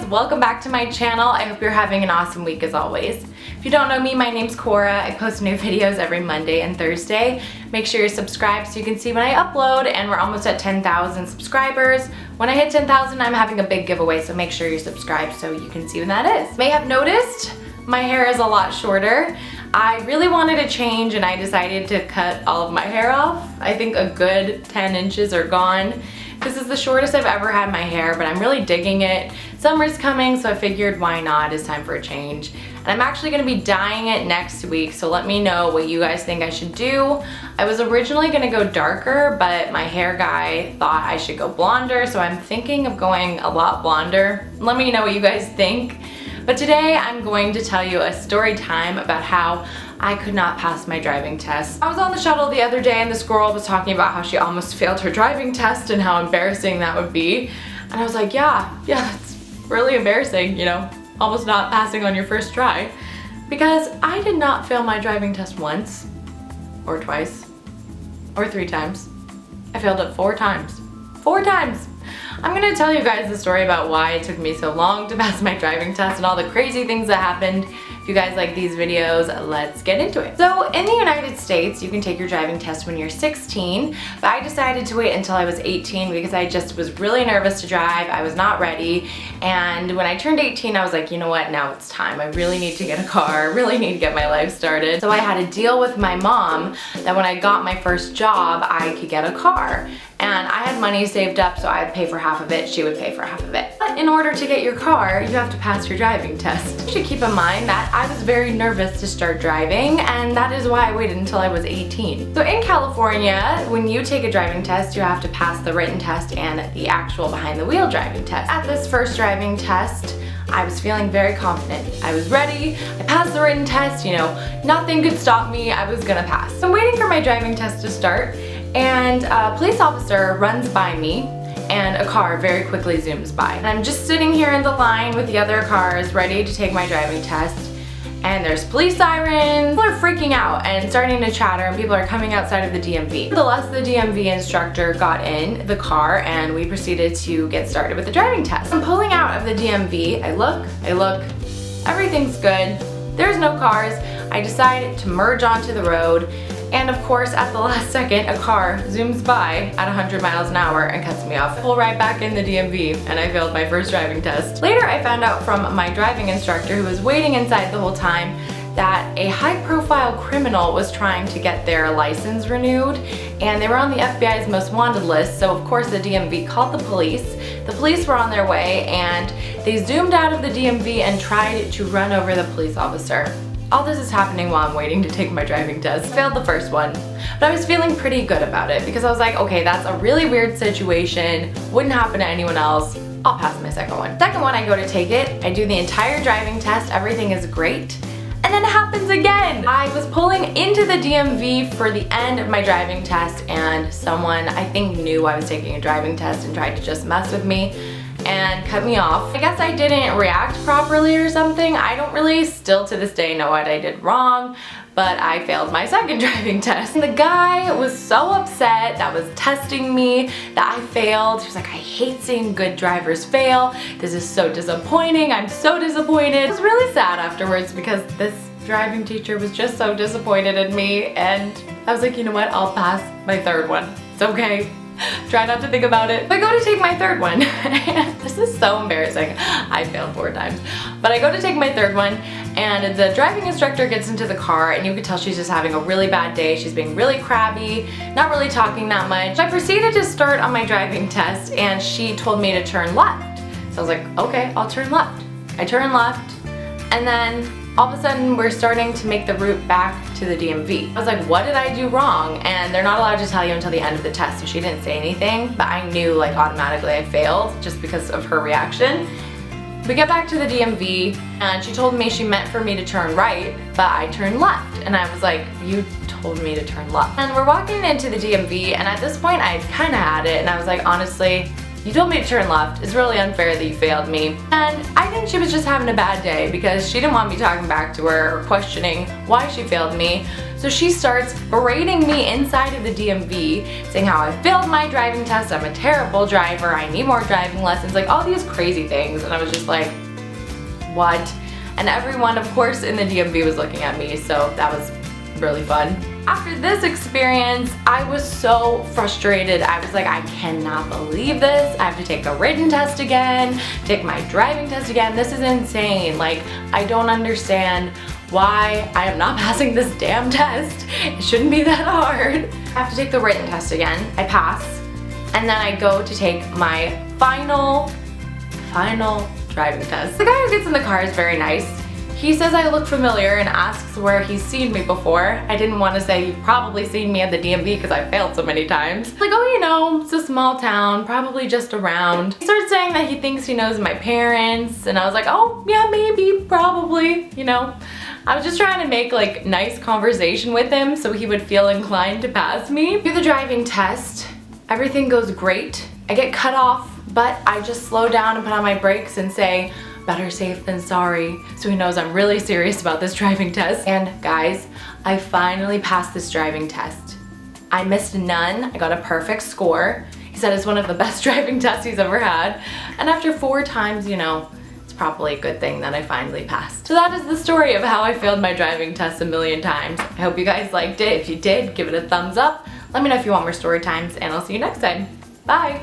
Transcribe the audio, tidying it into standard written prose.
welcome back to my channel. I hope you're having an awesome week as always. If you don't know me, my name's Cora. I post new videos every Monday and Thursday. Make sure you're subscribed so you can see when I upload, and we're almost at 10,000 subscribers. When I hit 10,000, I'm having a big giveaway, so make sure you're subscribed so you can see when that is. You may have noticed my hair is a lot shorter. I really wanted a change and I decided to cut all of my hair off. I think a good 10 inches are gone. This is the shortest I've ever had my hair, but I'm really digging it. Summer's coming, so I figured why not? It's time for a change. And I'm actually gonna be dyeing it next week, so let me know what you guys think I should do. I was originally gonna go darker, but my hair guy thought I should go blonder, so I'm thinking of going a lot blonder. Let me know what you guys think. But today I'm going to tell you a story time about how I could not pass my driving test. I was on the shuttle the other day and this girl was talking about how she almost failed her driving test and how embarrassing that would be. And I was like, yeah, that's really embarrassing, you know, almost not passing on your first try. Because I did not fail my driving test once, or twice, or 3 times. I failed it 4 times. 4 times! I'm gonna tell you guys the story about why it took me so long to pass my driving test and all the crazy things that happened. If you guys like these videos, let's get into it. So in the United States, you can take your driving test when you're 16, but I decided to wait until I was 18 because I just was really nervous to drive. I was not ready. And when I turned 18, I was like, you know what, now it's time. I really need to get a car, really need to get my life started. So I had a deal with my mom that when I got my first job, I could get a car. And I had money saved up, so I'd pay for half of it, she would pay for half of it. But in order to get your car, you have to pass your driving test. You should keep in mind that I was very nervous to start driving, and that is why I waited until I was 18. So in California, when you take a driving test, you have to pass the written test and the actual behind the wheel driving test. At this first driving test, I was feeling very confident. I was ready, I passed the written test, you know, nothing could stop me, I was gonna pass. So I'm waiting for my driving test to start, and a police officer runs by me and a car very quickly zooms by. And I'm just sitting here in the line with the other cars ready to take my driving test, and there's police sirens. People are freaking out and starting to chatter, and people are coming outside of the DMV. Nevertheless, the DMV instructor got in the car and we proceeded to get started with the driving test. I'm pulling out of the DMV, I look, everything's good. There's no cars. I decided to merge onto the road. And of course, at the last second, a car zooms by at 100 miles an hour and cuts me off. I pull right back in the DMV, and I failed my first driving test. Later, I found out from my driving instructor, who was waiting inside the whole time, that a high-profile criminal was trying to get their license renewed, and they were on the FBI's most wanted list, so of course the DMV called the police. The police were on their way, and they zoomed out of the DMV and tried to run over the police officer. All this is happening while I'm waiting to take my driving test. I failed the first one, but I was feeling pretty good about it because I was like, okay, that's a really weird situation, wouldn't happen to anyone else, I'll pass my second one. Second one, I go to take it, I do the entire driving test, everything is great, and then it happens again. I was pulling into the DMV for the end of my driving test, and someone, I think, knew I was taking a driving test and tried to just mess with me and cut me off. I guess I didn't react properly or something. I don't really still to this day know what I did wrong, but I failed my second driving test. And the guy was so upset that was testing me that I failed. He was like, I hate seeing good drivers fail. This is so disappointing. I'm so disappointed. It was really sad afterwards because this driving teacher was just so disappointed in me, and I was like, you know what? I'll pass my third one. It's okay. Try not to think about it. I go to take my third one. This is so embarrassing. I failed 4 times. But I go to take my third one, and the driving instructor gets into the car, and you can tell she's just having a really bad day. She's being really crabby, not really talking that much. I proceeded to start on my driving test, and she told me to turn left. So I was like, okay, I'll turn left. I turn left, and then all of a sudden we're starting to make the route back to the DMV. I was like, what did I do wrong? And they're not allowed to tell you until the end of the test, so she didn't say anything, but I knew like automatically I failed just because of her reaction. We get back to the DMV, and she told me she meant for me to turn right, but I turned left. And I was like, you told me to turn left. And we're walking into the DMV, and at this point I kind of had it, and I was like, honestly, You told me to turn left. It's really unfair that you failed me. And I think she was just having a bad day because she didn't want me talking back to her or questioning why she failed me. So she starts berating me inside of the DMV, saying how I failed my driving test, I'm a terrible driver, I need more driving lessons, like all these crazy things. And I was just like, what? And everyone, of course, in the DMV was looking at me, so that was really fun. After this experience, I was so frustrated. I was like, I cannot believe this. I have to take a written test again, take my driving test again. This is insane. Like, I don't understand why I am not passing this damn test. It shouldn't be that hard. I have to take the written test again. I pass. And then I go to take my final driving test. The guy who gets in the car is very nice. He says I look familiar and asks where he's seen me before. I didn't want to say you've probably seen me at the DMV because I failed so many times. Like, oh, you know, it's a small town, probably just around. He started saying that he thinks he knows my parents, and I was like, oh, yeah, maybe, probably, you know. I was just trying to make like nice conversation with him so he would feel inclined to pass me. Do the driving test. Everything goes great. I get cut off, but I just slow down and put on my brakes and say, better safe than sorry, so he knows I'm really serious about this driving test. And guys, I finally passed this driving test. I missed none. I got a perfect score. He said it's one of the best driving tests he's ever had. And after 4 times, you know, it's probably a good thing that I finally passed. So that is the story of how I failed my driving test a million times. I hope you guys liked it. If you did, give it a thumbs up. Let me know if you want more story times, and I'll see you next time. Bye!